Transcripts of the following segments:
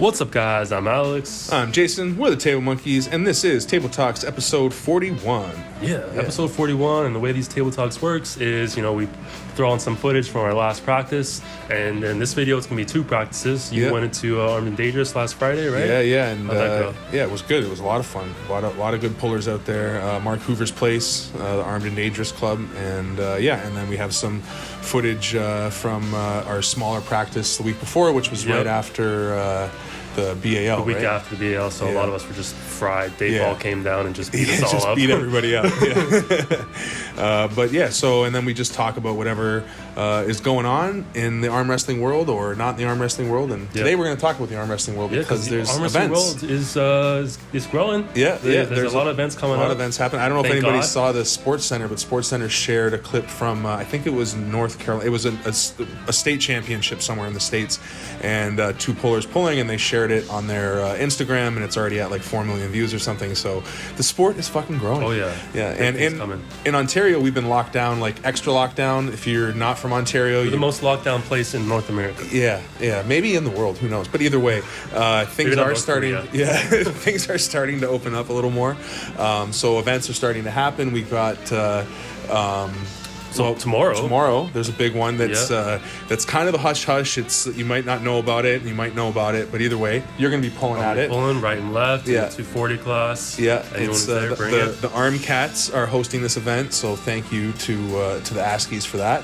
What's up, guys? I'm Alex. I'm Jason. We're the Table Monkeys, and this is Table Talks episode 41. Yeah, episode 41, and the way these Table Talks works is, we throw on some footage from our last practice, and in this video, it's going to be two practices. You went into Armed and Dangerous last Friday, right? Yeah, and it was good. It was a lot of fun. A lot of good pullers out there. Mark Hoover's place, the Armed and Dangerous Club, and then we have some footage from our smaller practice the week before, which was right after the BAL, the week after the BAL, so a lot of us were just fried. Dave all came down and just beat us all up. Beat everybody up. And then we just talk about whatever is going on in the arm wrestling world or not in the arm wrestling world. And today we're going to talk about the arm wrestling world because there's arm events. World is growing. There's a lot of events coming up. A lot of events happen. I don't know if anybody saw the Sports Center, but Sports Center shared a clip from I think it was North Carolina. It was a state championship somewhere in the States, and two pullers pulling, and they shared it on their Instagram, and it's already at like 4 million views or something. So the sport is fucking growing. Oh yeah. And in Ontario, we've been locked down, like extra lockdown. If you're not from Ontario, we're the most locked down place in North America. Yeah, maybe in the world. Who knows? But either way, things are starting. Things are starting to open up a little more. So events are starting to happen. We got. So tomorrow there's a big one that's kind of a hush hush. It's you might not know about it, you might know about it, but either way, you're going to be pulling at it. Pulling right and left. 240 class. Yeah, it's the Arm Cats are hosting this event, so thank you to the Askies for that.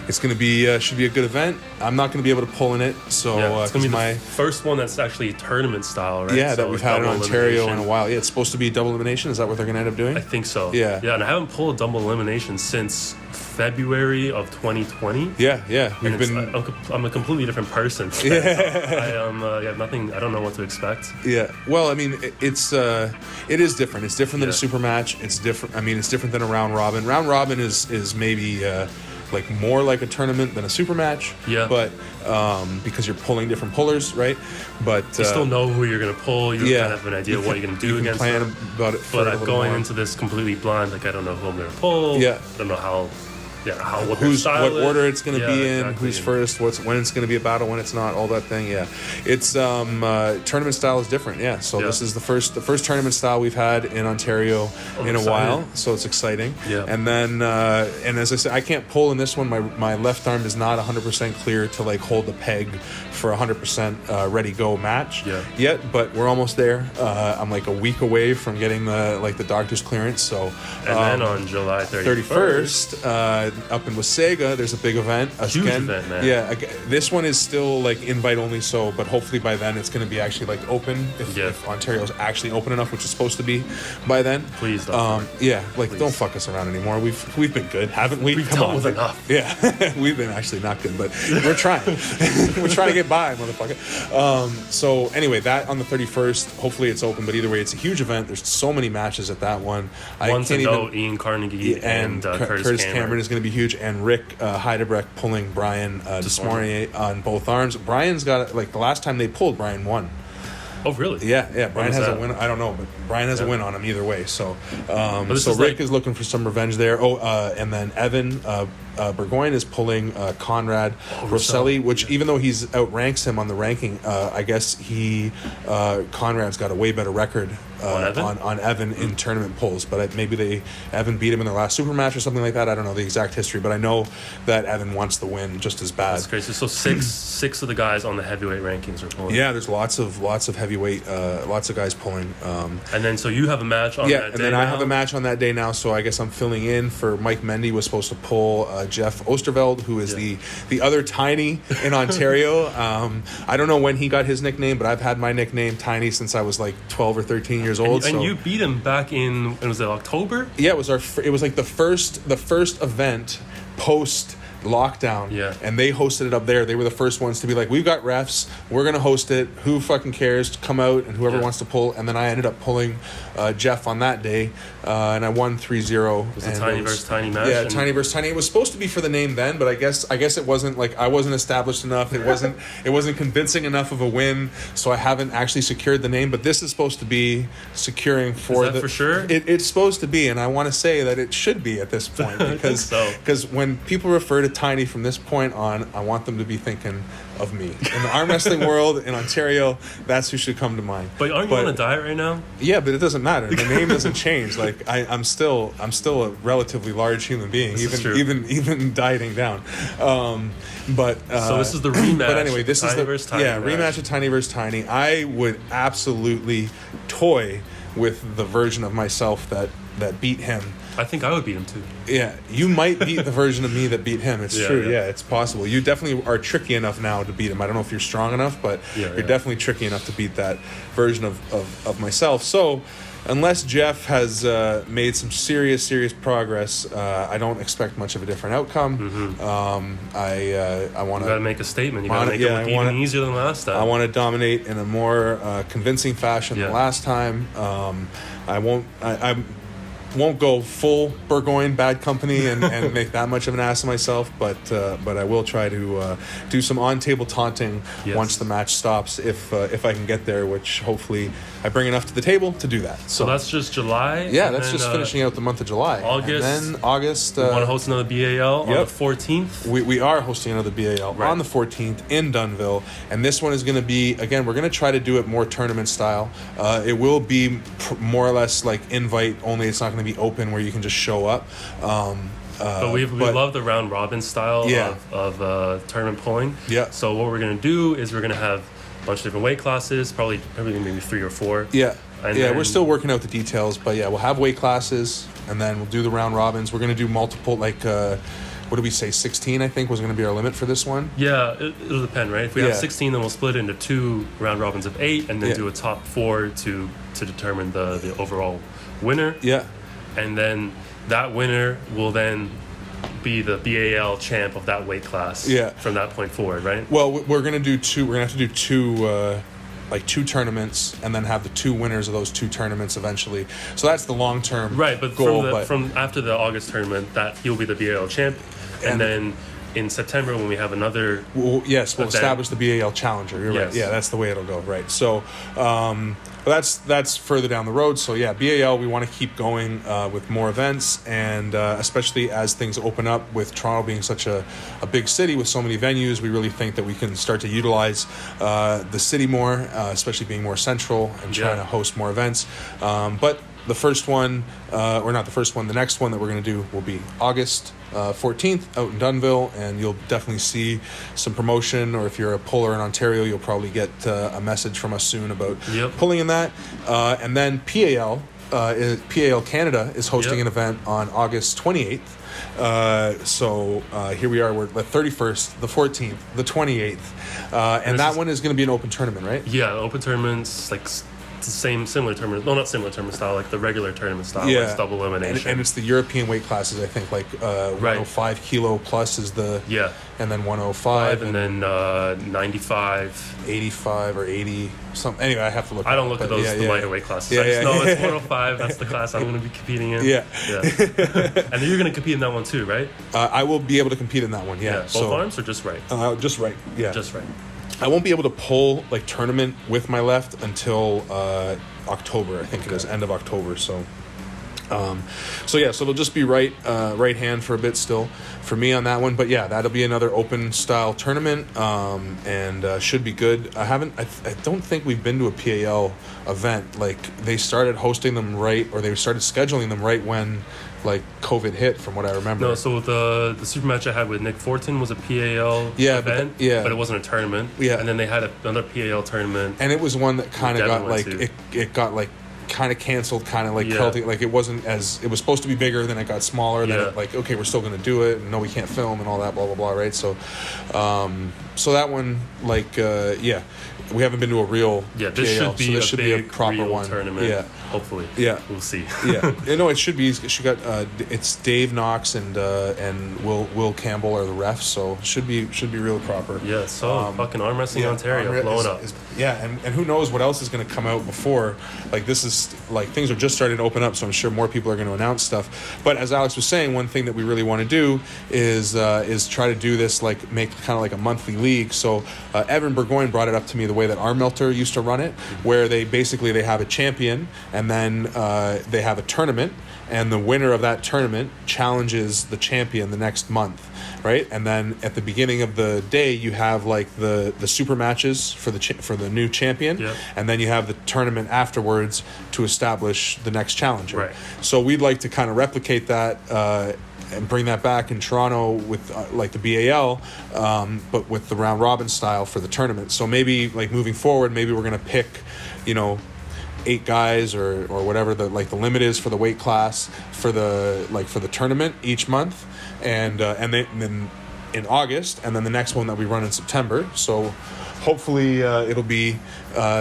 It's going to be should be a good event. I'm not going to be able to pull in it, so it's going to be my first one that's actually tournament style, right? Yeah, that we've had in Ontario in a while. Yeah, it's supposed to be double elimination. Is that what they're going to end up doing? I think so. Yeah, and I haven't pulled double elimination since February of 2020. I'm a completely different person. I am nothing. I don't know what to expect. Yeah, well, I mean, it is different. It's different than a super match. It's different. I mean, it's different than a round robin. Round robin is maybe like more like a tournament than a super match. Yeah, but because you're pulling different pullers, right? But you still know who you're going to pull. You kind of have an idea of what you're going to do against plan them. About it. But I'm going into this completely blind. Like I don't know who I'm going to pull. Yeah, I don't know how. What order it's going to be in, exactly. Who's first, when it's going to be a battle, when it's not, all that thing. Yeah, it's tournament style is different. Yeah, so this is the first tournament style we've had in Ontario in a while, so it's exciting. Yeah, and then and as I said, I can't pull in this one. My left arm is not 100% clear to like hold the peg for 100% ready go match yet, but we're almost there. I'm like a week away from getting the doctor's clearance. So and then on July 31st. Up in Wasaga, there's a big event. Huge event, man. Yeah, this one is still like invite only, so but hopefully by then it's going to be actually like open if Ontario's actually open enough, which is supposed to be by then. Please don't. Please. Don't fuck us around anymore. We've been good, haven't we? We've dealt with enough. Yeah, we've been actually not good, but we're trying. We're trying to get by, motherfucker. So anyway, that on the 31st, hopefully it's open, but either way, it's a huge event. There's so many matches at that one. Ian Carnegie and Curtis Cameron is going to be huge, and Rick Heidebrecht pulling Brian Desmorier on both arms. Brian's got the last time they pulled, Brian won. Oh really? Yeah. Brian has a win. I don't know, but Brian has a win on him either way. So, Rick is looking for some revenge there. And then Evan Burgoyne is pulling Conrad Rosselli, which even though he's outranks him on the ranking, I guess Conrad's got a way better record on Evan in tournament pulls. But maybe Evan beat him in their last super match or something like that. I don't know the exact history, but I know that Evan wants the win just as bad. That's crazy. So six of the guys on the heavyweight rankings are pulling. Yeah, there's lots of heavyweight, lots of guys pulling. And then so you have a match on that day. And then I have a match on that day now. So I guess I'm filling in for Mike Mendy. Was supposed to pull Jeff Osterveld, who is the other Tiny in Ontario. I don't know when he got his nickname, but I've had my nickname Tiny since I was like 12 or 13 years old. And you beat him back in, was it October? Yeah, it was like the first event post lockdown, and they hosted it up there. They were the first ones to be like, we've got refs, we're gonna host it, who fucking cares, come out, and whoever wants to pull. And then I ended up pulling Jeff on that day, and I won 3-0. It was a Tiny versus Tiny match. Yeah, Tiny versus Tiny. It was supposed to be for the name then, but I guess it wasn't, like, I wasn't established enough. It wasn't convincing enough of a win, so I haven't actually secured the name. But this is supposed to be securing for for sure. It's supposed to be, and I want to say that it should be at this point because when people refer to Tiny from this point on, I want them to be thinking of me in the arm wrestling world in Ontario. That's who should come to mind. But aren't you on a diet right now? Yeah, but it doesn't matter. The name doesn't change. Like I'm still a relatively large human being, even dieting down. So this is the rematch. But anyway, this is the rematch of Tiny versus Tiny. I would absolutely toy with the version of myself that beat him. I think I would beat him too. Yeah, you might beat the version of me that beat him. It's true. Yeah, it's possible. You definitely are tricky enough now to beat him. I don't know if you're strong enough, but you're definitely tricky enough to beat that version of myself. So, unless Jeff has made some serious progress, I don't expect much of a different outcome. I want to. You got to make a statement. You got to make it look even easier than last time. I want to dominate in a more convincing fashion than last time. I won't go full Burgoyne Bad Company and make that much of an ass of myself, but I will try to do some on-table taunting once the match stops, if I can get there, which hopefully I bring enough to the table to do that. So that's just July? Yeah, that's just finishing out the month of July. August. And then August... we want to host another BAL on the 14th? We are hosting another BAL on the 14th in Dunnville, and this one is going to be, again, we're going to try to do it more tournament style. It will be more or less like invite only. It's not going to be open where you can just show up. But we love the round robin style of tournament pulling. Yeah. So what we're going to do is we're going to have a bunch of different weight classes, probably maybe 3 or 4. Yeah. We're still working out the details, but we'll have weight classes, and then we'll do the round robins. We're going to do multiple, what did we say, 16, I think, was going to be our limit for this one? Yeah, it'll depend, right? If we have 16, then we'll split into 2 round robins of 8, and then do a top 4 to determine the overall winner. Yeah. And then that winner will then be the BAL champ of that weight class from that point forward, right? Well, we're going to do 2. We're going to have to do 2 tournaments, and then have the 2 winners of those 2 tournaments eventually. So that's the long-term goal. From after the August tournament, that he'll be the BAL champ. And then in September, when we have another we'll establish the BAL Challenger. You're right. Yeah, that's the way it'll go, right? So that's further down the road. So BAL, we want to keep going with more events, and especially as things open up, with Toronto being such a big city with so many venues, we really think that we can start to utilize the city more, especially being more central and trying to host more events. But the first one, or not the first one, the next one that we're going to do will be August 14th out in Dunnville, and you'll definitely see some promotion, or if you're a puller in Ontario, you'll probably get a message from us soon about pulling in that. And then PAL Canada is hosting an event on August 28th. So here we are, we're the 31st, the 14th, the 28th, and that one is going to be an open tournament, right? Yeah, open tournaments, like similar tournament, no, not similar tournament style, like the regular tournament style, like it's double elimination. And it's the European weight classes, I think, like 105 kilo plus is the, and then 105, and then 95, 85 or 80, something. Anyway, I have to look. I don't look at those the lighter weight classes. I just know it's 105. That's the class I'm going to be competing in. And then you're going to compete in that one too, right? I will be able to compete in that one. Both arms or just right? Just right. Yeah, just right. I won't be able to pull tournament with my left until October. I think it is end of October. So it'll just be right hand for a bit still for me on that one. But that'll be another open style tournament, and should be good. I don't think we've been to a PAL event. Like, they started hosting them or they started scheduling them right when COVID hit, from what I remember. No, so the super match I had with Nick Fortin was a PAL event, but it wasn't a tournament. Yeah. And then they had another PAL tournament. And it was one that kind of got it got kind of canceled, kind of it wasn't as, it was supposed to be bigger, then it got smaller, then okay, we're still going to do it, and no, we can't film and all that, blah, blah, blah, right? So that one, we haven't been to a real this PAL, should be a proper real one tournament. Yeah, hopefully. Yeah, we'll see. No, it should be. She got it's Dave Knox and Will Campbell are the refs, so it should be real proper. Yeah, so fucking arm wrestling Ontario blowing up. And who knows what else is going to come out before? This is things are just starting to open up, so I'm sure more people are going to announce stuff. But as Alex was saying, one thing that we really want to do is try to do this make kind of like a monthly league. So Evan Burgoyne brought it up to me the way that Arm Melter used to run it, where they have a champion, and and then they have a tournament, and the winner of that tournament challenges the champion the next month, right? And then at the beginning of the day, you have like the super matches for the new champion, yep. and then you have the tournament afterwards to establish the next challenger. Right. So we'd like to kind of replicate that and bring that back in Toronto with like the BAL, but with the round robin style for the tournament. So maybe like moving forward, maybe we're gonna pick, 8 guys or whatever the limit is for the weight class for the tournament each month, and then in August, and then the next one that we run in September. So hopefully it'll be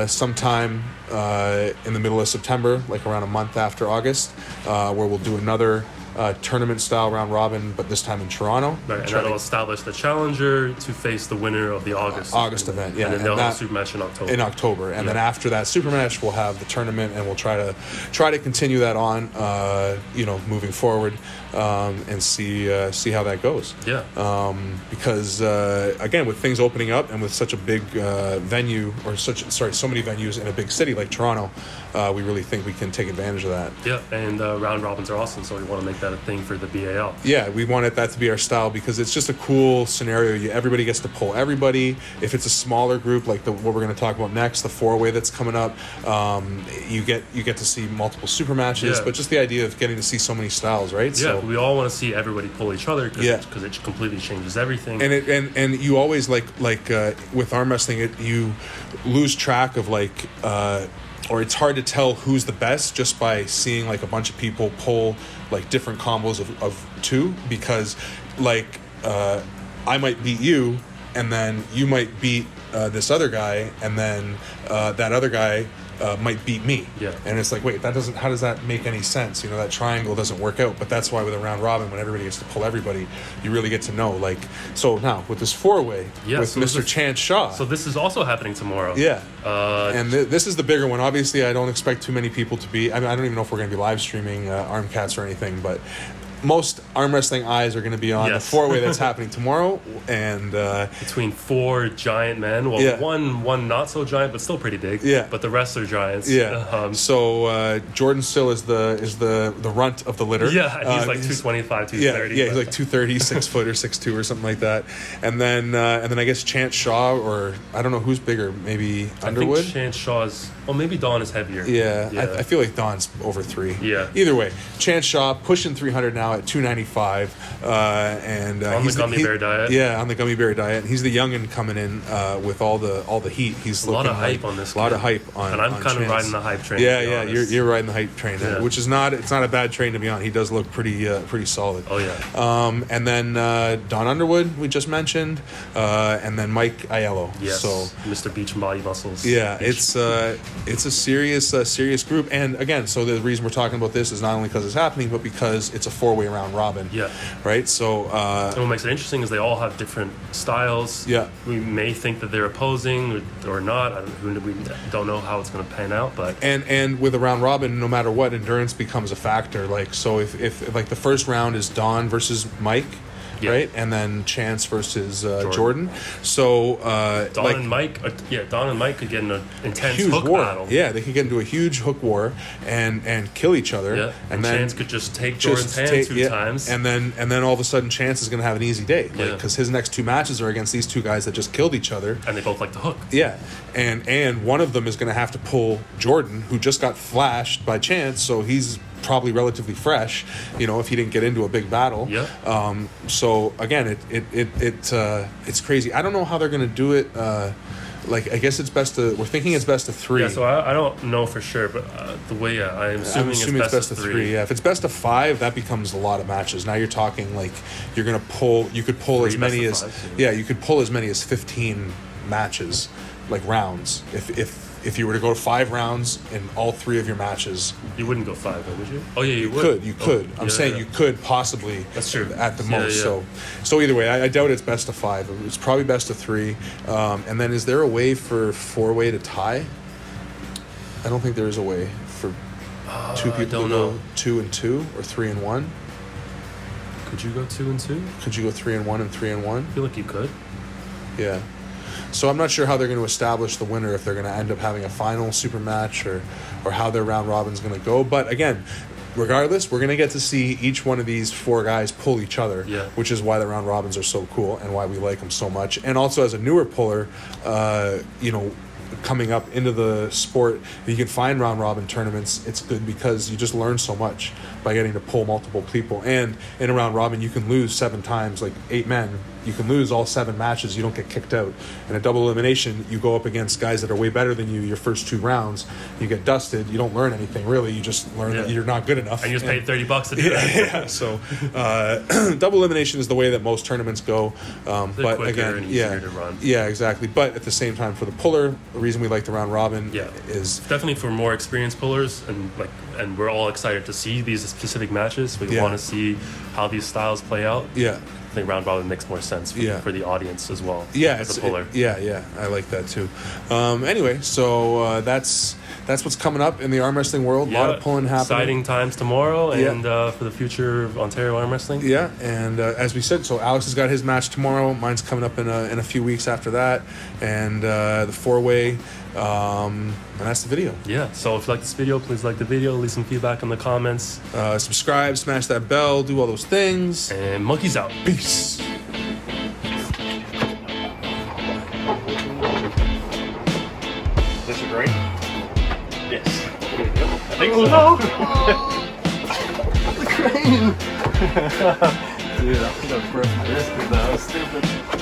sometime in the middle of September, like around a month after August, where we'll do another tournament style round robin, but this time in Toronto. Right, and that'll establish the challenger to face the winner of the August event. Yeah, and then they'll have a super match in October. And then after that super match, we'll have the tournament, and we'll try to continue that on, moving forward, and see how that goes. Yeah. Because again, with things opening up and with such a big venue, so many venues in a big city like Toronto, we really think we can take advantage of that. Yeah, and round robins are awesome, so we want to make that a thing for the BAL. Yeah, we wanted that to be our style because it's just a cool scenario. Everybody gets to pull everybody. If it's a smaller group, like what we're going to talk about next, the 4-way that's coming up, you get to see multiple super matches. Yeah. But just the idea of getting to see so many styles, right? Yeah, So we all want to see everybody pull each other because Yeah. it completely changes everything. and you always with arm wrestling, you lose track of or it's hard to tell who's the best just by seeing like a bunch of people pull like different combos of 2, because I might beat you, and then you might beat this other guy, and then that other guy might beat me. Yeah. And it's like, wait, how does that make any sense? That triangle doesn't work out. But that's why with a round robin, when everybody gets to pull everybody, you really get to know. So now with this 4-way, with so Mr. Chance Shaw. So this is also happening tomorrow. Yeah. And this is the bigger one. Obviously, I don't expect too many people to be. I don't even know if we're going to be live streaming Arm Cats or anything, but most arm wrestling eyes are going to be on the 4-way that's happening tomorrow, and between 4 giant men, one not so giant but still pretty big, but the rest are giants. So Jordan Sill is the runt of the litter. He's like 225, 230. He's like 230, 6 foot or 6'2" or something like that. And then I guess Chance Shaw, or I don't know who's bigger, maybe Underwood. I think Chance Shaw's, maybe Don is heavier. I feel like Don's over 3. Either way, Chance Shaw pushing 300 now at 295, and on the gummy bear diet. On the gummy bear diet. He's the youngin coming in with all the heat. He's a lot of hype on this. A lot of hype on. And I'm kind of riding the hype train. You're riding the hype train, which is not a bad train to be on. He does look pretty solid. Oh yeah. And then Don Underwood we just mentioned, and then Mike Ayello. Yes. So Mr. Beach and Body Muscles. Yeah, it's a serious group, and again, so the reason we're talking about this is not only because it's happening, but because it's a 4-way round robin. Yeah. Right. So. And what makes it interesting is they all have different styles. Yeah. We may think that they're opposing or not. We don't know how it's going to pan out, but. And with a round robin, no matter what, endurance becomes a factor. So if like the first round is Don versus Mike. Right, and then Chance versus Jordan. So Don and Mike could get in an intense huge hook war. battle. Yeah, they could get into a huge hook war and kill each other. Yeah, and then Chance could just take Jordan's hand 2 times, and then all of a sudden Chance is going to have an easy day, because his next 2 matches are against these 2 guys that just killed each other, and they both like to hook. Yeah, and one of them is going to have to pull Jordan, who just got flashed by Chance, so he's probably relatively fresh, if he didn't get into a big battle. Yeah. So again, it's crazy. I don't know how they're going to do it. I guess we're thinking it's best of 3. Yeah. So I don't know for sure, but the way I'm assuming it's best of 3. Yeah. If it's best of 5, that becomes a lot of matches. Now you're talking like you're going to you could pull as many as 15 matches, like rounds. If you were to go to 5 rounds in all 3 of your matches, you wouldn't go 5, though, would you? Oh yeah, you would. You could. I'm saying you could possibly. That's true. At the most. Yeah. So either way, I doubt it's best of 5. It's probably best of 3. And then is there a way for 4-way to tie? I don't think there is a way for 2 people to go 2 and 2 or 3 and 1. Could you go 2 and 2? Could you go 3 and 1 and 3 and 1? I feel like you could. Yeah. So I'm not sure how they're going to establish the winner, if they're going to end up having a final super match or how their round robin's going to go. But again, regardless, we're going to get to see each one of these 4 guys pull each other, which is why the round robins are so cool and why we like them so much. And also, as a newer puller, you know, coming up into the sport, if you can find round robin tournaments, it's good because you just learn so much by getting to pull multiple people. And in a round robin, you can lose 7 times, like 8 men. You can lose all 7 matches. You don't get kicked out. In a double elimination, you go up against guys that are way better than you your first 2 rounds. You get dusted. You don't learn anything, really. You just learn that you're not good enough. And you just paid $30 to do that. Yeah, so double elimination is the way that most tournaments go. But again, and easier to run. Yeah, exactly. But at the same time, for the puller, the reason we like the round robin is definitely for more experienced pullers, and we're all excited to see these specific matches. We want to see how these styles play out. Yeah. I think round robin makes more sense for the audience as well. Yeah, as a puller. I like that too. Anyway, so that's what's coming up in the arm wrestling world. A lot of pulling happening. Exciting times tomorrow, and for the future of Ontario arm wrestling. Yeah, and as we said, so Alex has got his match tomorrow. Mine's coming up in a few weeks after that, and the 4-way. And that's the video. Yeah, so if you like this video, please like the video, leave some feedback in the comments. Subscribe, smash that bell, do all those things. And monkeys out. Peace. Disagree? Yes. I think so. No! The crane! Dude, I think I broke my wrist because that was stupid.